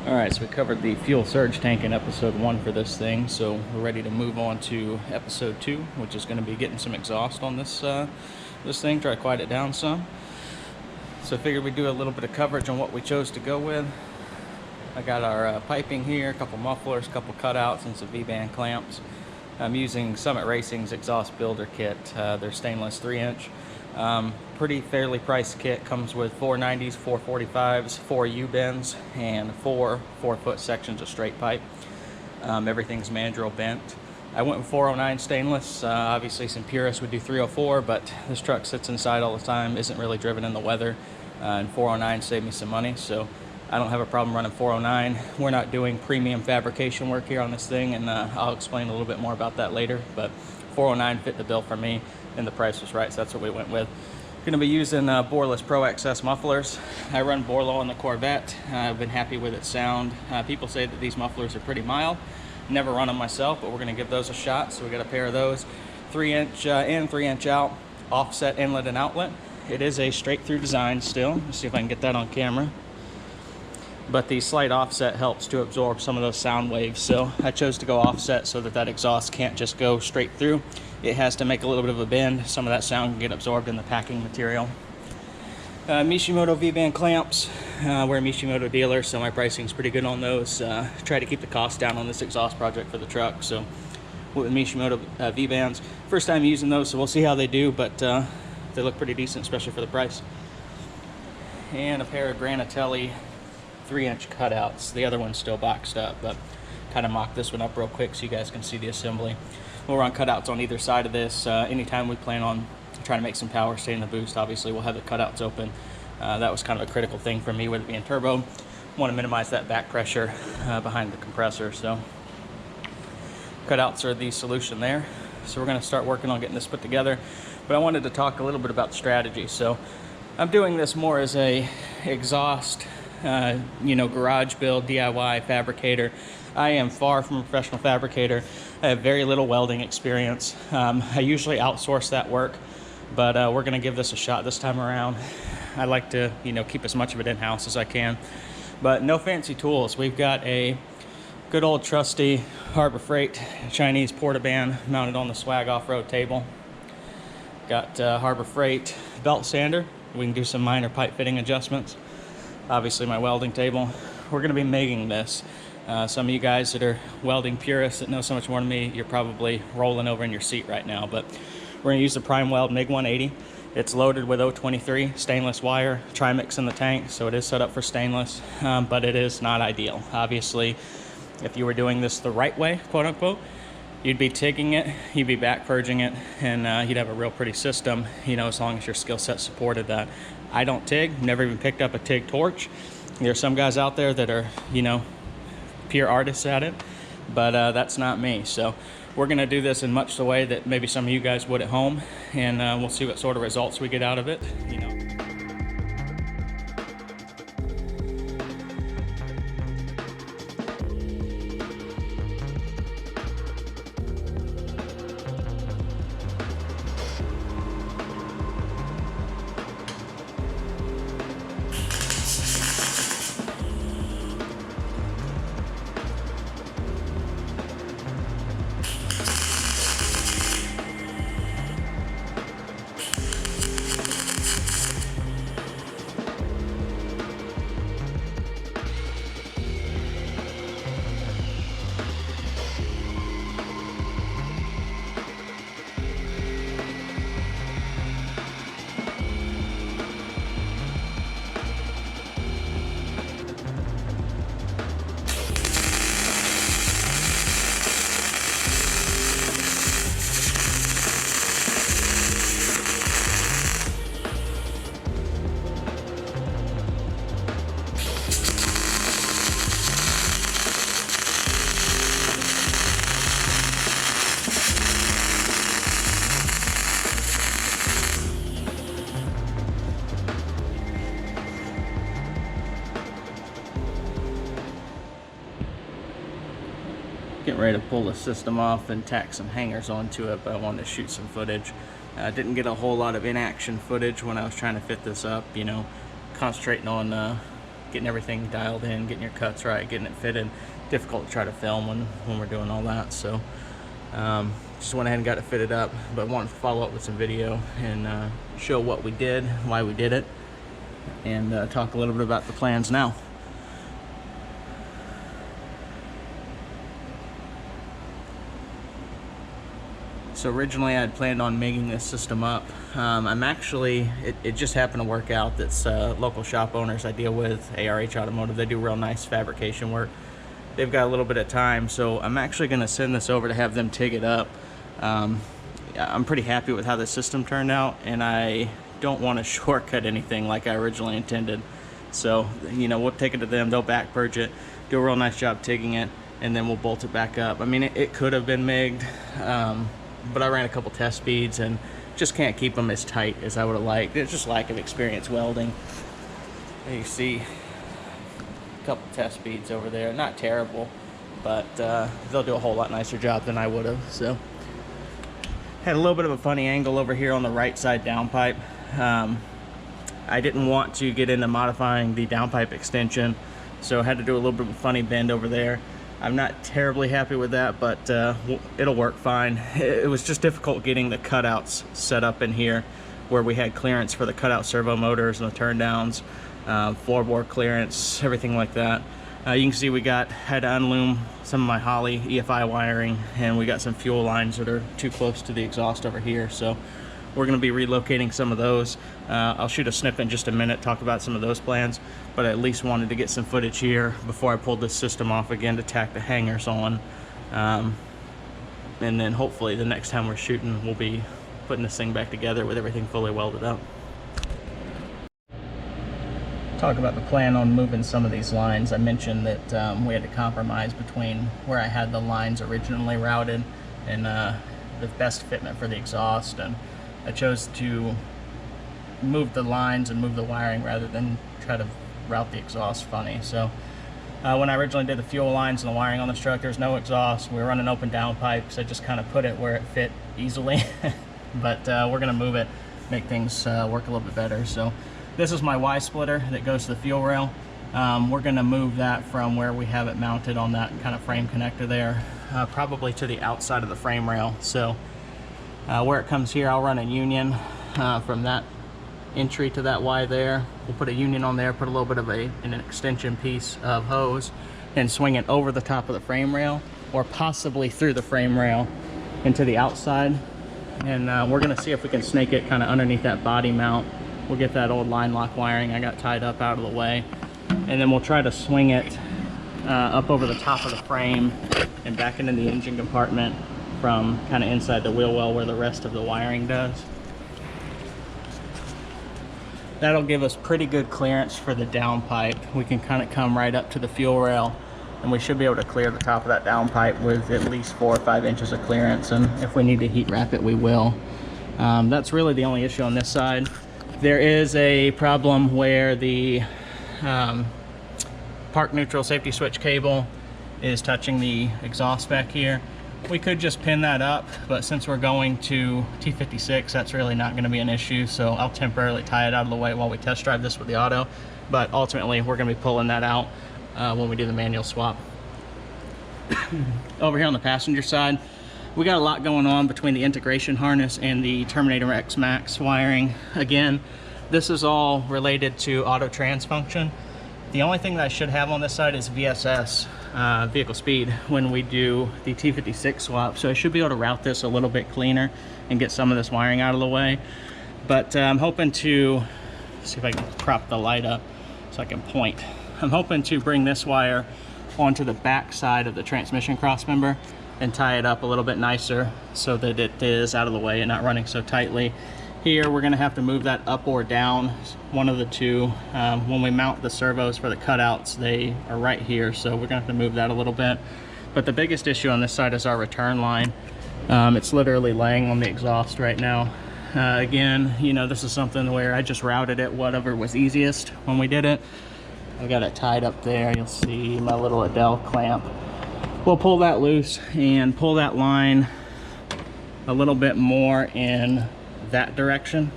Alright, so we covered the fuel surge tank in episode 1 for this thing, so we're ready to move on to episode 2, which is going to be getting some exhaust on this this thing, try to quiet it down some. So I figured we'd do a little bit of coverage on what we chose to go with. I got our piping here, a couple mufflers, a couple cutouts, and some V-band clamps. I'm using Summit Racing's exhaust builder kit. They're stainless 3-inch. Pretty fairly priced kit. Comes with 490s, 445s, 4 U-bends, and 4 4-foot sections of straight pipe. Everything's mandrel bent. I went with 409 stainless. Obviously some purists would do 304, but this truck sits inside all the time, isn't really driven in the weather, and 409 saved me some money, so I don't have a problem running 409. We're not doing premium fabrication work here on this thing, and I'll explain a little bit more about that later, but 409 fit the bill for me, and the price was right, so that's what we went with. Going to be using Borla Pro-XS mufflers. I run Borla on the Corvette. I've been happy with its sound. People say that these mufflers are pretty mild. Never run them myself, but we're going to give those a shot. So we got a pair of those, 3-inch in, 3-inch out, offset inlet and outlet. It is a straight through design still. Let's see if I can get that on camera. But the slight offset helps to absorb some of those sound waves. So I chose to go offset so that that exhaust can't just go straight through. It has to make a little bit of a bend. Some of that sound can get absorbed in the packing material. Mishimoto V-band clamps. We're a Mishimoto dealer, so my pricing is pretty good on those. Try to keep the cost down on this exhaust project for the truck. So with Mishimoto V-bands, first time using those, so we'll see how they do, but they look pretty decent, especially for the price. And a pair of Granatelli 3-inch cutouts. The other one's still boxed up, but kind of mock this one up real quick so you guys can see the assembly. We'll run cutouts on either side of this. Anytime we plan on trying to make some power stay in the boost, obviously we'll have the cutouts open. That was kind of a critical thing for me with it being turbo. Want to minimize that back pressure behind the compressor, so cutouts are the solution there. So we're going to start working on getting this put together, but I wanted to talk a little bit about the strategy. So I'm doing this more as a exhaust garage build, DIY fabricator. I am far from a professional fabricator. I have very little welding experience. I usually outsource that work, but we're going to give this a shot this time around. I like to, keep as much of it in-house as I can, but no fancy tools. We've got a good old trusty Harbor Freight Chinese portaband mounted on the swag off-road table. Got Harbor Freight belt sander. We can do some minor pipe fitting adjustments. Obviously my welding table. We're going to be MIGing this. Some of you guys that are welding purists that know so much more than me, you're probably rolling over in your seat right now, but we're going to use the Prime Weld MIG 180. It's loaded with 023 stainless wire, trimix in the tank, so it is set up for stainless, but it is not ideal. Obviously, if you were doing this the right way, quote unquote, you'd be TIGging it, you'd be back purging it, and you'd have a real pretty system, as long as your skill set supported that. I don't TIG, never even picked up a TIG torch. There are some guys out there that are, pure artists at it, but that's not me. So we're going to do this in much the way that maybe some of you guys would at home, and we'll see what sort of results we get out of it. Getting ready to pull the system off and tack some hangers onto it, but I wanted to shoot some footage. Didn't get a whole lot of in-action footage when I was trying to fit this up, concentrating on getting everything dialed in, getting your cuts right, getting it fitted. Difficult to try to film when we're doing all that. So just went ahead and got it fitted up, but wanted to follow up with some video and show what we did, why we did it, and talk a little bit about the plans now. So originally I had planned on making this system up. I'm actually, it just happened to work out. That's local shop owners I deal with, ARH Automotive. They do real nice fabrication work. They've got a little bit of time, so I'm actually going to send this over to have them TIG it up. I'm pretty happy with how the system turned out, and I don't want to shortcut anything like I originally intended. So, you know, we'll take it to them, they'll back purge it, do a real nice job TIGging it, and then we'll bolt it back up. I mean, it could have been MIG'd, but I ran a couple test speeds and just can't keep them as tight as I would have liked. It's just lack of experience welding. There you see a couple test speeds over there. Not terrible, but they'll do a whole lot nicer job than I would have. So had a little bit of a funny angle over here on the right side downpipe. I didn't want to get into modifying the downpipe extension, so I had to do a little bit of a funny bend over there. I'm not terribly happy with that, but it'll work fine. It was just difficult getting the cutouts set up in here where we had clearance for the cutout servo motors and the turn downs, floorboard clearance, everything like that. You can see we had to unloom some of my Holley EFI wiring, and we got some fuel lines that are too close to the exhaust over here. So we're going to be relocating some of those. I'll shoot a snippet in just a minute, talk about some of those plans, but I at least wanted to get some footage here before I pulled this system off again to tack the hangers on. And then hopefully the next time we're shooting, we'll be putting this thing back together with everything fully welded up. Talk about the plan on moving some of these lines. I mentioned that we had to compromise between where I had the lines originally routed and the best fitment for the exhaust, and I chose to move the lines and move the wiring rather than try to route the exhaust funny. So when I originally did the fuel lines and the wiring on this truck, there's no exhaust. We were running open downpipe, so I just kind of put it where it fit easily. But we're going to move it, make things work a little bit better. So this is my Y splitter that goes to the fuel rail. We're going to move that from where we have it mounted on that kind of frame connector there, probably to the outside of the frame rail. So where it comes here, I'll run a union from that entry to that Y there. We'll put a union on there, put a little bit of an extension piece of hose, and swing it over the top of the frame rail, or possibly through the frame rail into the outside. And we're going to see if we can snake it kind of underneath that body mount. We'll get that old line lock wiring I got tied up out of the way, and then we'll try to swing it up over the top of the frame and back into the engine compartment from kind of inside the wheel well where the rest of the wiring does. That'll give us pretty good clearance for the downpipe. We can kind of come right up to the fuel rail, and we should be able to clear the top of that downpipe with at least 4 or 5 inches of clearance, and if we need to heat wrap it, we will. That's really the only issue on this side. There is a problem where the park neutral safety switch cable is touching the exhaust back here. We could just pin that up, but since we're going to T56, that's really not going to be an issue, so I'll temporarily tie it out of the way while we test drive this with the auto. But ultimately, we're going to be pulling that out when we do the manual swap. Over here on the passenger side, we got a lot going on between the integration harness and the Terminator X Max wiring. Again, this is all related to auto trans function. The only thing that I should have on this side is VSS, vehicle speed, when we do the T56 swap. So I should be able to route this a little bit cleaner and get some of this wiring out of the way. But I'm hoping to, see if I can prop the light up so I can point. I'm hoping to bring this wire onto the back side of the transmission crossmember and tie it up a little bit nicer so that it is out of the way and not running so tightly. Here we're going to have to move that up or down, one of the two. When we mount the servos for the cutouts, they are right here, so we're going to have to move that a little bit. But the biggest issue on this side is our return line. It's literally laying on the exhaust right now. Again, you know, this is something where I just routed it whatever was easiest when we did it. I've got it tied up there. You'll see my little Adele clamp. We'll pull that loose and pull that line a little bit more in that direction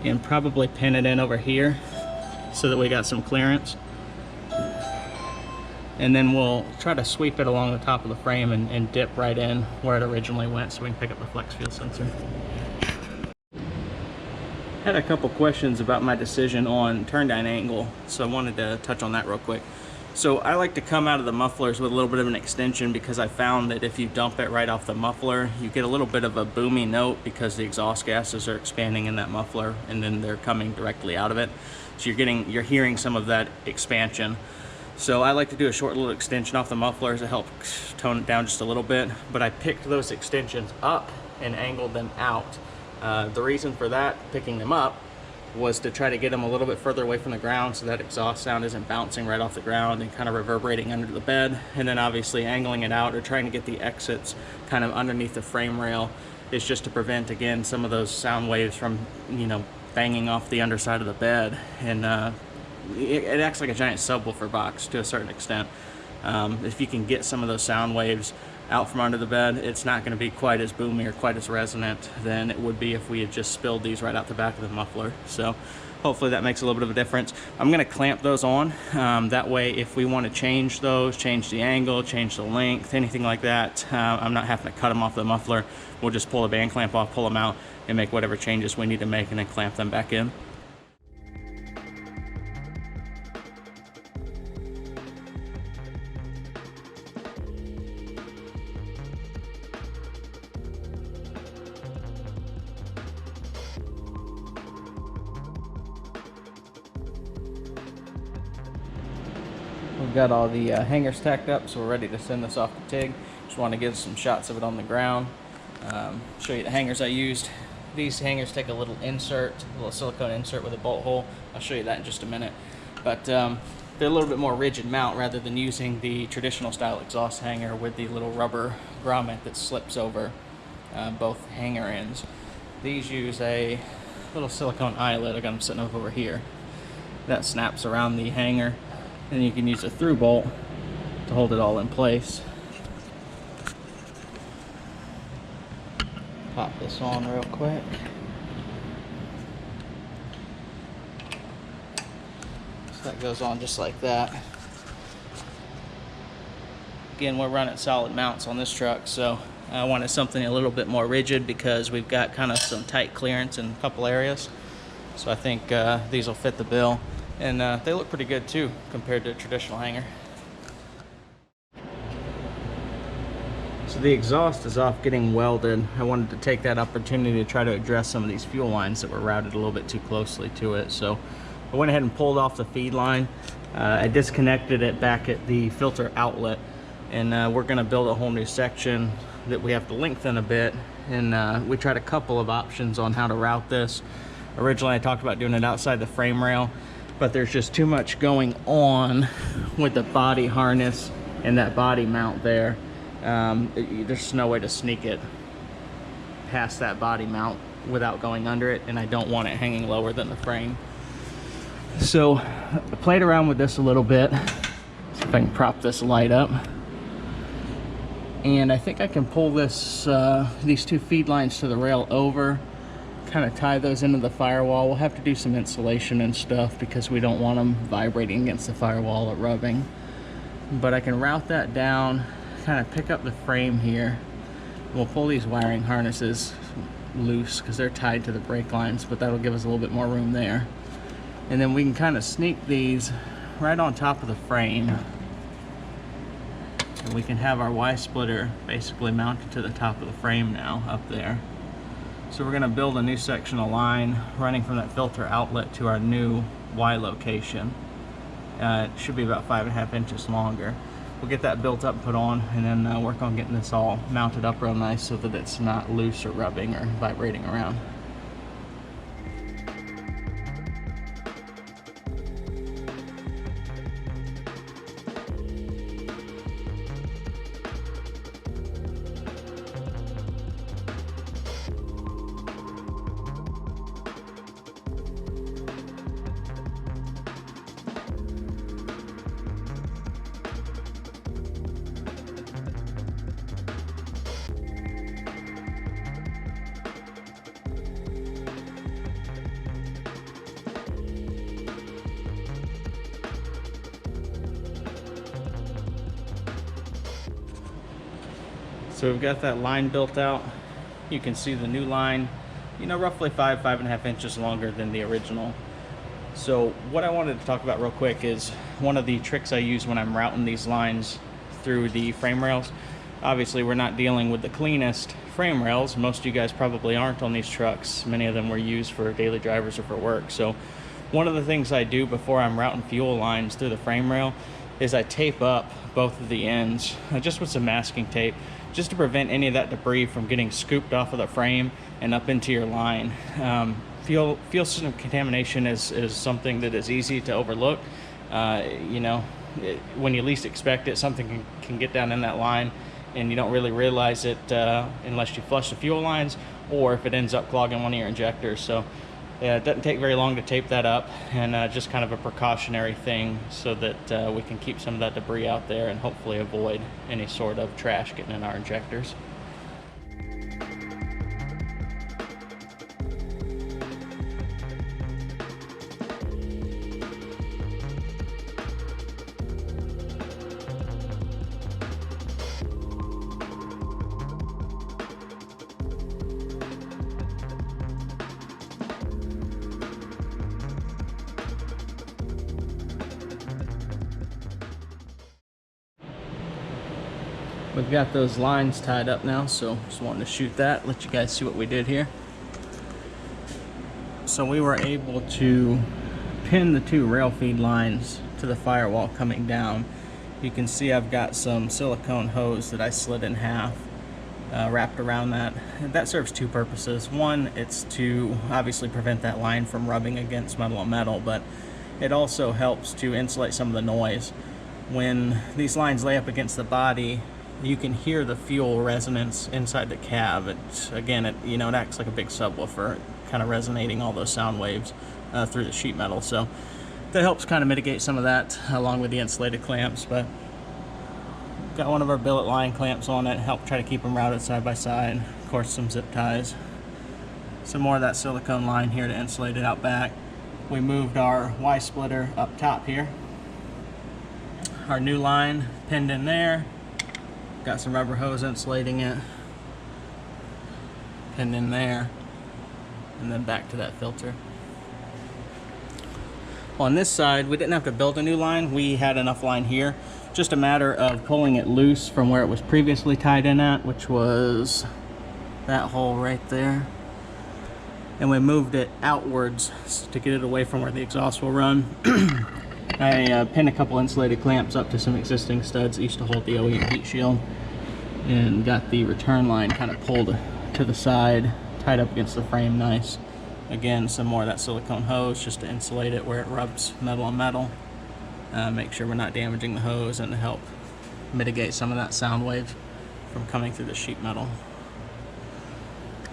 and probably pin it in over here. so that we got some clearance. And then we'll try to sweep it along the top of the frame and dip right in where it originally went so we can pick up the flex fuel sensor. Had a couple questions about my decision on turn down angle, so I wanted to touch on that real quick. So I like to come out of the mufflers with a little bit of an extension because I found that if you dump it right off the muffler, you get a little bit of a boomy note because the exhaust gases are expanding in that muffler and then they're coming directly out of it. So you're hearing some of that expansion. So I like to do a short little extension off the mufflers to help tone it down just a little bit, but I picked those extensions up and angled them out. The reason for that, picking them up, was to try to get them a little bit further away from the ground so that exhaust sound isn't bouncing right off the ground and kind of reverberating under the bed. And then obviously angling it out or trying to get the exits kind of underneath the frame rail is just to prevent, again, some of those sound waves from, you know, banging off the underside of the bed. And it acts like a giant subwoofer box to a certain extent. If you can get some of those sound waves out from under the bed, it's not going to be quite as boomy or quite as resonant than it would be if we had just spilled these right out the back of the muffler. So hopefully that makes a little bit of a difference. I'm going to clamp those on. That way if we want to change those, change the angle, change the length, anything like that, I'm not having to cut them off the muffler. We'll just pull the band clamp off, pull them out, and make whatever changes we need to make, and then clamp them back in. We've got all the hangers tacked up, so we're ready to send this off to TIG. Just want to get some shots of it on the ground. Show you the hangers I used. These hangers take a little insert, a little silicone insert with a bolt hole. I'll show you that in just a minute. But they're a little bit more rigid mount rather than using the traditional style exhaust hanger with the little rubber grommet that slips over both hanger ends. These use a little silicone eyelet. I got them sitting over here. That snaps around the hanger. And you can use a through bolt to hold it all in place. Pop this on real quick. So that goes on just like that. Again, we're running solid mounts on this truck, so I wanted something a little bit more rigid because we've got kind of some tight clearance in a couple areas. So I think these will fit the bill. And they look pretty good too compared to a traditional hanger. So the exhaust is off getting welded. I wanted to take that opportunity to try to address some of these fuel lines that were routed a little bit too closely to it. So I went ahead and pulled off the feed line. I disconnected it back at the filter outlet, and we're going to build a whole new section that we have to lengthen a bit. And we tried a couple of options on how to route this. Originally I talked about doing it outside the frame rail, but there's just too much going on with the body harness and that body mount there. There's no way to sneak it past that body mount without going under it, and I don't want it hanging lower than the frame. So I played around with this a little bit. See if I can prop this light up. And I think I can pull this these two feed lines to the rail over, kind of tie those into the firewall. We'll have to do some insulation and stuff because we don't want them vibrating against the firewall or rubbing. But I can route that down, kind of pick up the frame here. We'll pull these wiring harnesses loose because they're tied to the brake lines, but that'll give us a little bit more room there. And then we can kind of sneak these right on top of the frame. And we can have our Y-splitter basically mounted to the top of the frame now up there. So we're going to build a new section of line running from that filter outlet to our new Y location. It should be about 5.5 inches longer. We'll get that built up and put on, and then work on getting this all mounted up real nice so that it's not loose or rubbing or vibrating around. So we've got that line built out. You can see the new line, you know, roughly 5.5 inches longer than the original. So what I wanted to talk about real quick is one of the tricks I use when I'm routing these lines through the frame rails. Obviously we're not dealing with the cleanest frame rails. Most of you guys probably aren't on these trucks. Many of them were used for daily drivers or for work. So one of the things I do before I'm routing fuel lines through the frame rail is I tape up both of the ends just with some masking tape, just to prevent any of that debris from getting scooped off of the frame and up into your line. Fuel system contamination is something that is easy to overlook. You know, when you least expect it, something can get down in that line and you don't really realize it unless you flush the fuel lines, or if it ends up clogging one of your injectors. So yeah, it doesn't take very long to tape that up, and just kind of a precautionary thing so that we can keep some of that debris out there and hopefully avoid any sort of trash getting in our injectors. We've got those lines tied up now, so just wanted to shoot that, let you guys see what we did here. So we were able to pin the two rail feed lines to the firewall coming down. You can see I've got some silicone hose that I slid in half, wrapped around that. That serves two purposes. One, it's to obviously prevent that line from rubbing against metal on metal, but it also helps to insulate some of the noise. When these lines lay up against the body, you can hear the fuel resonance inside the cab. It's, again, it acts like a big subwoofer, kind of resonating all those sound waves through the sheet metal. So that helps kind of mitigate some of that, along with the insulated clamps. But got one of our billet line clamps on it, help try to keep them routed side by side. Of course, some zip ties. Some more of that silicone line here to insulate it out back. We moved our Y splitter up top here. Our new line pinned in there. Got some rubber hose insulating it, pinned in there, and then back to that filter. On this side, we didn't have to build a new line. We had enough line here. Just a matter of pulling it loose from where it was previously tied in at, which was that hole right there. And we moved it outwards to get it away from where the exhaust will run. I pinned a couple insulated clamps up to some existing studs, each to hold the OE heat shield, and got the return line kind of pulled to the side, tied up against the frame nice. Again, some more of that silicone hose just to insulate it where it rubs metal on metal. Make sure we're not damaging the hose, and to help mitigate some of that sound wave from coming through the sheet metal.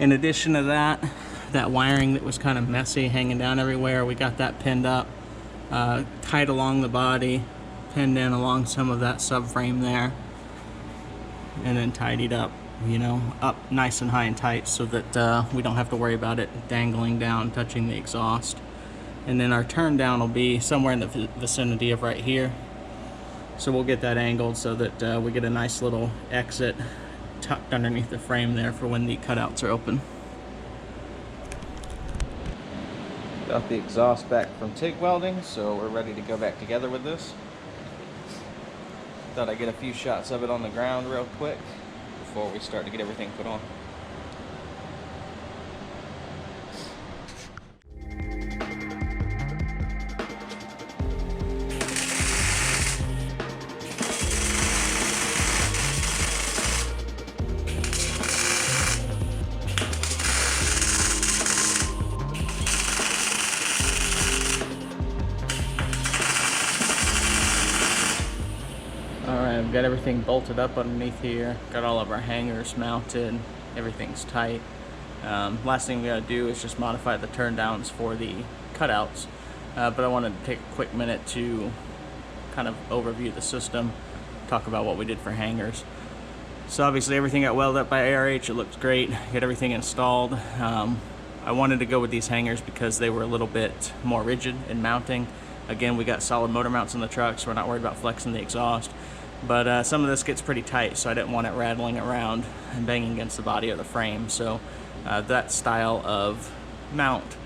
In addition to that, that wiring that was kind of messy, hanging down everywhere, we got that pinned up. Tied along the body, pinned in along some of that subframe there, and then tidied up, up nice and high and tight so that we don't have to worry about it dangling down, touching the exhaust. And then our turn down will be somewhere in the vicinity of right here. So we'll get that angled so that we get a nice little exit tucked underneath the frame there for when the cutouts are open. Got the exhaust back from TIG welding, so we're ready to go back together with this. Thought I'd get a few shots of it on the ground real quick before we start to get everything put on. I've got everything bolted up underneath here, got all of our hangers mounted, everything's tight. Last thing we gotta do is just modify the turn downs for the cutouts, but I wanted to take a quick minute to kind of overview the system, talk about what we did for hangers. So obviously everything got welded up by ARH, it looks great, got everything installed. I wanted to go with these hangers because they were a little bit more rigid in mounting. Again, we got solid motor mounts in the truck, so we're not worried about flexing the exhaust. but some of this gets pretty tight, so I didn't want it rattling around and banging against the body of the frame. So that style of mount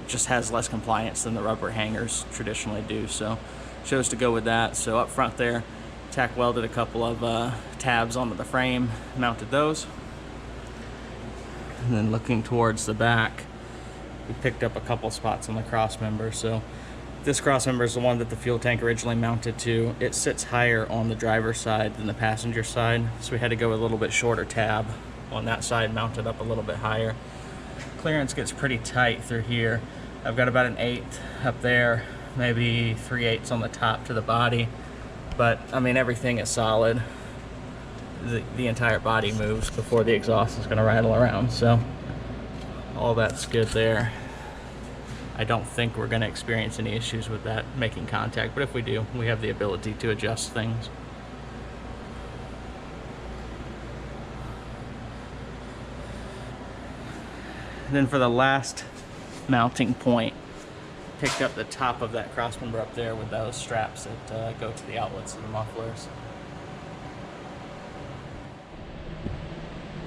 just has less compliance than the rubber hangers traditionally do, so chose to go with that. So up front there, tack welded a couple of tabs onto the frame, mounted those, and then looking towards the back, we picked up a couple spots on the cross member. So this cross member is the one that the fuel tank originally mounted to. It sits higher on the driver's side than the passenger side, so we had to go with a little bit shorter tab on that side, mounted up a little bit higher. Clearance gets pretty tight through here. I've got about an 1/8 up there, maybe 3/8 on the top to the body, but I mean everything is solid. The entire body moves before the exhaust is going to rattle around, so all that's good there. I don't think we're going to experience any issues with that making contact, but if we do, we have the ability to adjust things. And then for the last mounting point, picked up the top of that cross member up there with those straps that go to the outlets of the mufflers.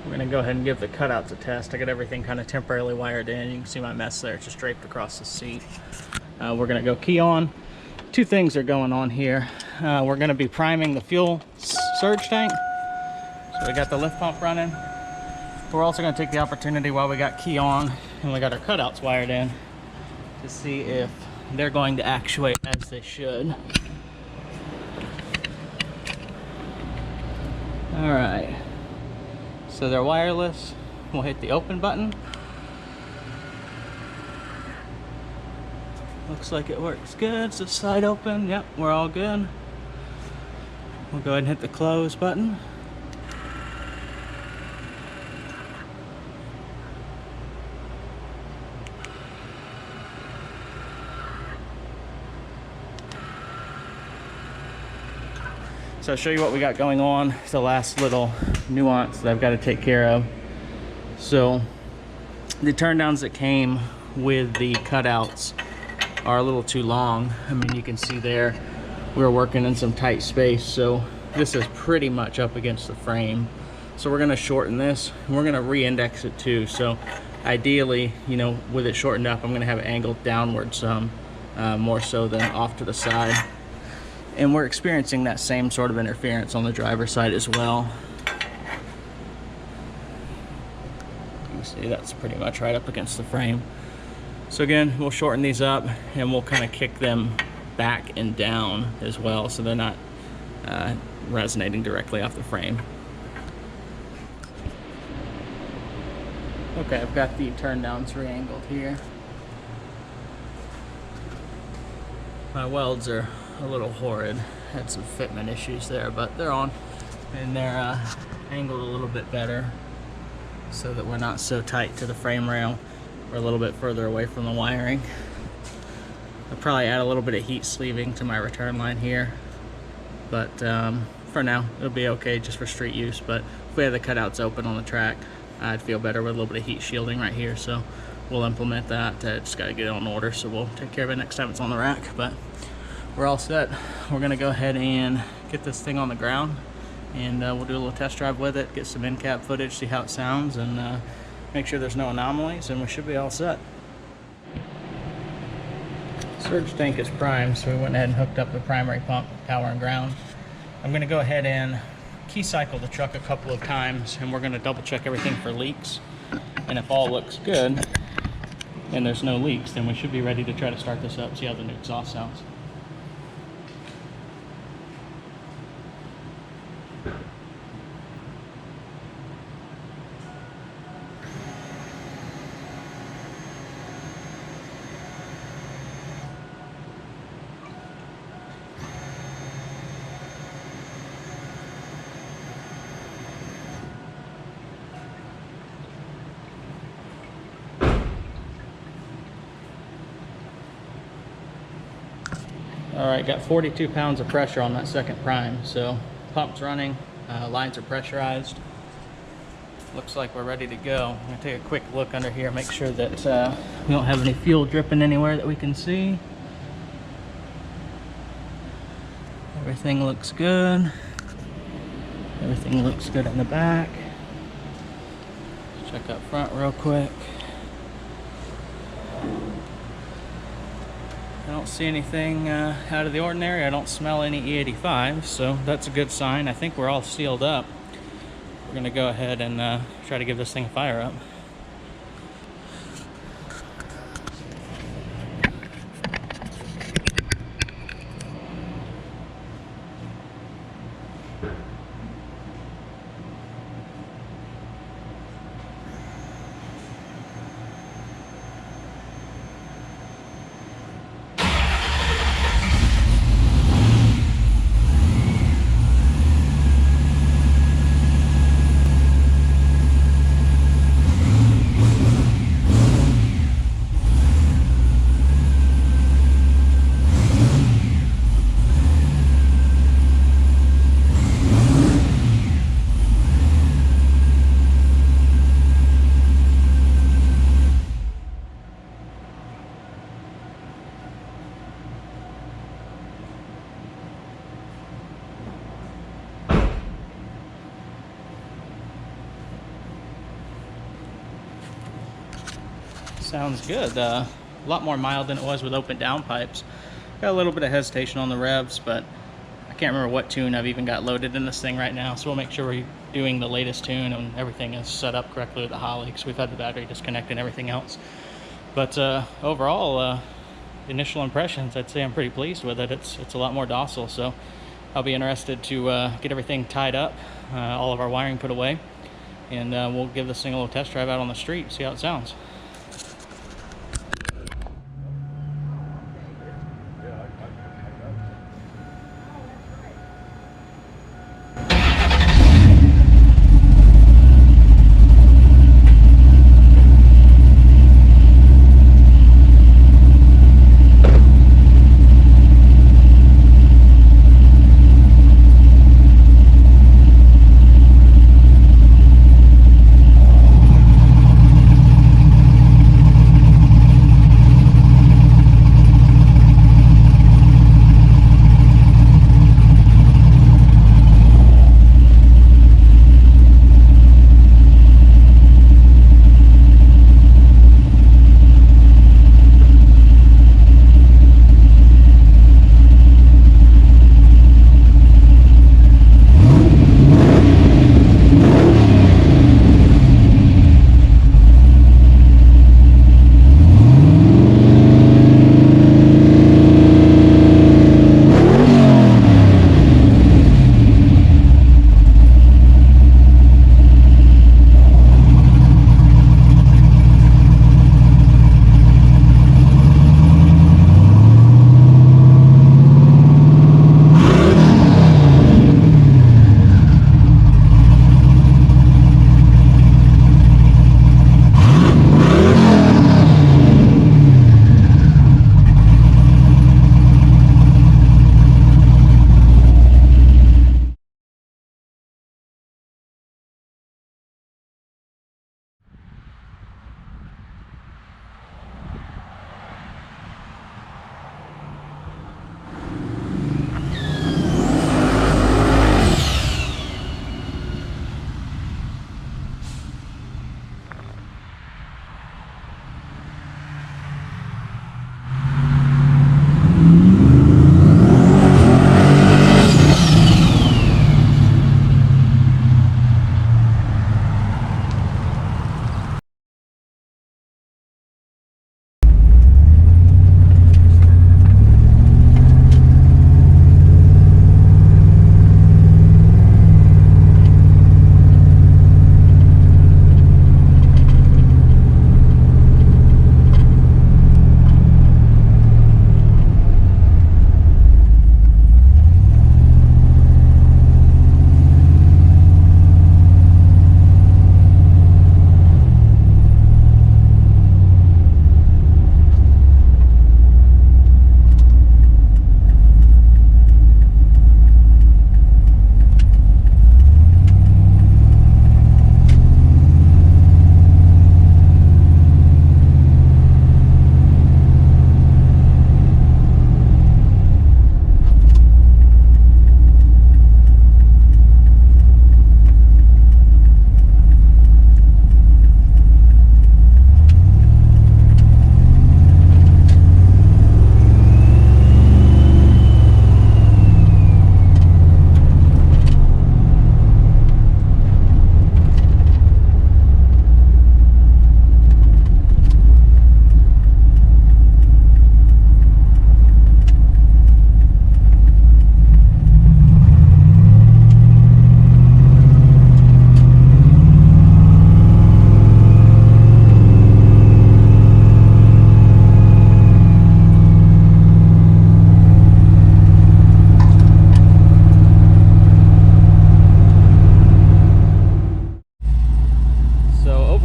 We're going to go ahead and give the cutouts a test. I got everything kind of temporarily wired in. You can see my mess there, it's just draped across the seat. We're going to go key on. Two things are going on here. We're going to be priming the fuel surge tank. So we got the lift pump running. We're also going to take the opportunity while we got key on and we got our cutouts wired in to see if they're going to actuate as they should. All right. So they're wireless. We'll hit the open button. Looks like it works good. It's the side open. Yep, we're all good. We'll go ahead and hit the close button. So I'll show you what we got going on. It's the last little nuance that I've got to take care of. So the turn downs that came with the cutouts are a little too long. I mean, you can see there, we were working in some tight space. So this is pretty much up against the frame. So we're gonna shorten this and we're gonna re-index it too. So ideally, you know, with it shortened up, I'm gonna have it angled downward some, more so than off to the side. And we're experiencing that same sort of interference on the driver's side as well. You can see that's pretty much right up against the frame. So again, we'll shorten these up and we'll kind of kick them back and down as well so they're not resonating directly off the frame. Okay, I've got the turn downs re-angled here. My welds are a little horrid. Had some fitment issues there, but they're on and they're angled a little bit better so that we're not so tight to the frame rail. We're a little bit further away from the wiring. I'll probably add a little bit of heat sleeving to my return line here, but for now it'll be okay just for street use. But if we had the cutouts open on the track, I'd feel better with a little bit of heat shielding right here, so we'll implement that. Just got to get it on order, so we'll take care of it next time it's on the rack. But we're all set. We're gonna go ahead and get this thing on the ground and we'll do a little test drive with it, get some in-cab footage, see how it sounds, and make sure there's no anomalies, and we should be all set. Surge tank is primed, so we went ahead and hooked up the primary pump, power and ground. I'm gonna go ahead and key cycle the truck a couple of times, and we're gonna double check everything for leaks. And if all looks good and there's no leaks, then we should be ready to try to start this up, see how the new exhaust sounds. All right, got 42 pounds of pressure on that second prime. So pump's running, lines are pressurized. Looks like we're ready to go. I'm gonna take a quick look under here, make sure that we don't have any fuel dripping anywhere that we can see. Everything looks good. Everything looks good in the back. Check up front real quick. I don't see anything out of the ordinary. I don't smell any E85, so that's a good sign. I think we're all sealed up. We're gonna go ahead and try to give this thing a fire up. Sounds good. A lot more mild than it was with open downpipes. Got a little bit of hesitation on the revs, but I can't remember what tune I've even got loaded in this thing right now, so we'll make sure we're doing the latest tune and everything is set up correctly with the Holly, because we've had the battery disconnect and everything else. But overall, initial impressions, I'd say I'm pretty pleased with it. It's a lot more docile, so I'll be interested to get everything tied up, all of our wiring put away, and we'll give this thing a little test drive out on the street, see how it sounds.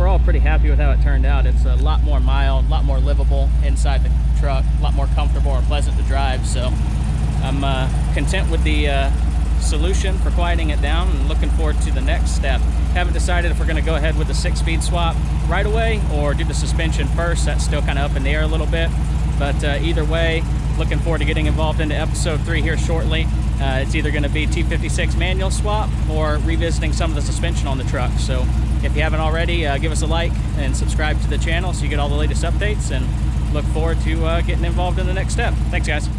overall pretty happy with how it turned out. It's a lot more mild, a lot more livable inside the truck, a lot more comfortable and pleasant to drive. So I'm content with the solution for quieting it down and looking forward to the next step. Haven't decided if we're going to go ahead with the 6-speed swap right away or do the suspension first. That's still kind of up in the air a little bit, but either way, looking forward to getting involved into episode 3 here shortly. It's either going to be T56 manual swap or revisiting some of the suspension on the truck. So if you haven't already, give us a like and subscribe to the channel so you get all the latest updates, and look forward to getting involved in the next step. Thanks, guys.